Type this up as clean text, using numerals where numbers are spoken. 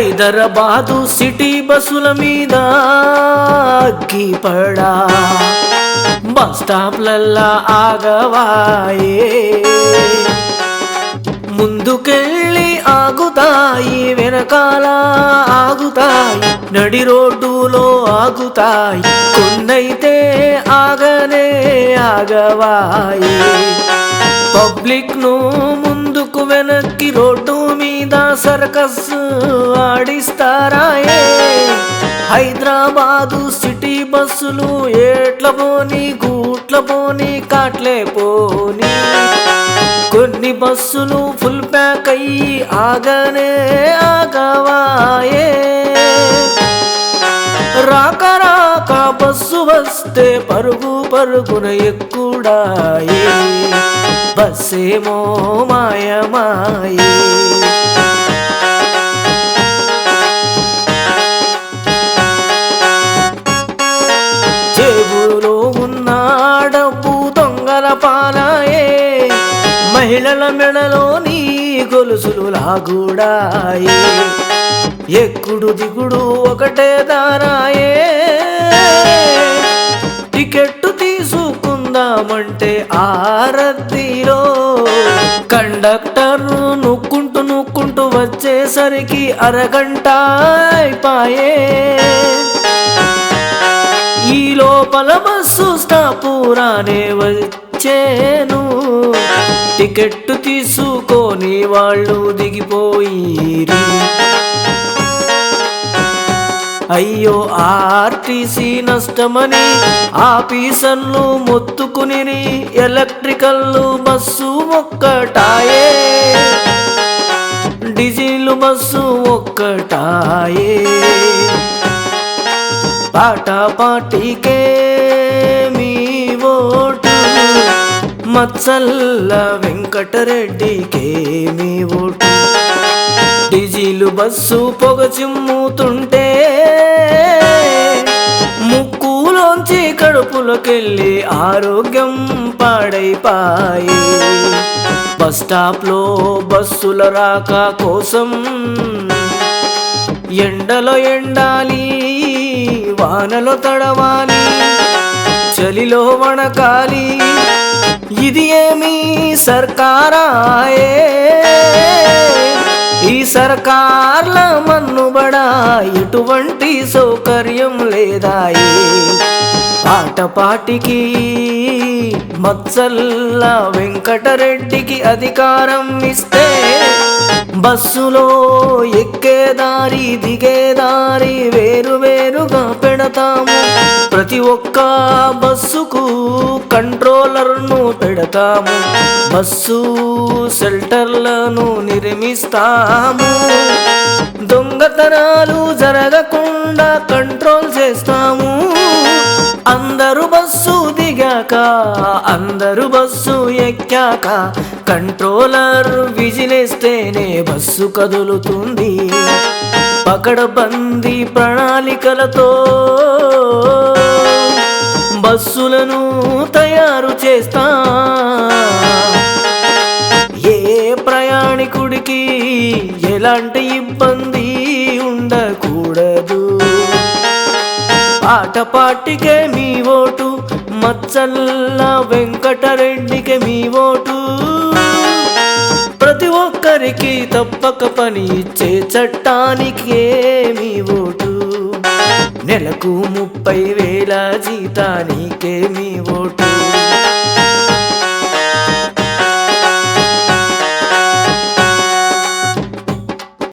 Hyderabad city బస్సుల మీద అగ్గిపడా bus స్టాప్లల్లా ఆగవాయే ముందుకెళ్ళి ఆగుతాయి వెనకాల ఆగుతాయి నడి రోడ్డులో ఆగుతాయి కొన్నైతే ఆగనే ఆగవాయి పబ్లిక్ ను ముందుకు వెనక్కి రోడ్డు మీద సర్కస్ ఆడిస్తారాయే హైదరాబాదు సిటీ బస్సులు ఏట్ల పోని గూట్ల పోని కాట్లే పోని కొన్ని బస్సులు ఫుల్ ప్యాక్ అయ్యి ఆగనే ఆగవాయే రాక రాక బస్సు వస్తే పరుగు పరుగున ఎక్కుడాయే బస్సేమో మాయమాయే జేబులో ఉన్న డబ్బు దొంగల పాలాయే మహిళల మెడలోని గొలుసులు లాగుడాయే ఎక్కుడు దిగుడు ఒకటే దారాయే టికెట్టు తీసుకుందామంటే ఆ రద్దీలో కండక్టర్ నొక్కుంటూ వచ్చేసరికి అరగంట అయిపాయే ఈ లోపల బస్సు స్టాపు రానే వచ్చేను టికెట్టు తీసుకొని వాళ్ళు దిగిపోయిరి అయ్యో ఆర్టీసీ నష్టమని ఆఫీసర్లు మొత్తుకుని ఎలక్ట్రికల్ బస్సు ఒక్కటాయే డీజిల్ బస్సు ఒక్కటాయే పాటా పాటికే మీ ఓటు మత్సల్ల వెంకటరెడ్డికే మీ ఓటు డీజిల్ బస్సు పొగ చిమ్ముతుంటే ముక్కులోంచి కడుపులోకెళ్ళి ఆరోగ్యం పాడైపాయి బస్ స్టాప్ లో బస్సుల రాక కోసం ఎండలో ఎండాలి వానలో తడవాలి చలిలో వణకాలి ఇది ఏమి సర్కారాయే ఈ సర్కార్ల మన్నుబడా ఎటువంటి సౌకర్యం లేదాయే పాటపాటికి మత్సల్ల వెంకటరెడ్డికి అధికారం ఇస్తే బస్సులో ఎక్కేదారి దిగేదారి వేరువేరుగా పెడతాము ప్రతి ఒక్క బస్సుకు కంట్రోలర్ను పెడతాము బస్సు షెల్టర్లను నిర్మిస్తాము దొంగతనాలు జరగకుండా కంట్రోల్ చేస్తాము అందరూ బస్సు దిగాక అందరూ బస్సు ఎక్కాక కంట్రోలర్ విజిలేస్తేనే బస్సు కదులుతుంది పకడ్బందీ ప్రణాళికలతో బస్సులను తయారు చేస్తా ఏ ప్రయాణికుడికి ఎలాంటి ఇబ్బంది ఉండకూడదు పాటపాటికే మీ ఓటు మత్సల్ల వెంకటరెడ్డికి మీ ఓటు ప్రతి ఒక్కరికి తప్పక పని ఇచ్చే చట్టానికి మీ ఓటు నెలకు 30,000 జీతానికే మీ ఓటు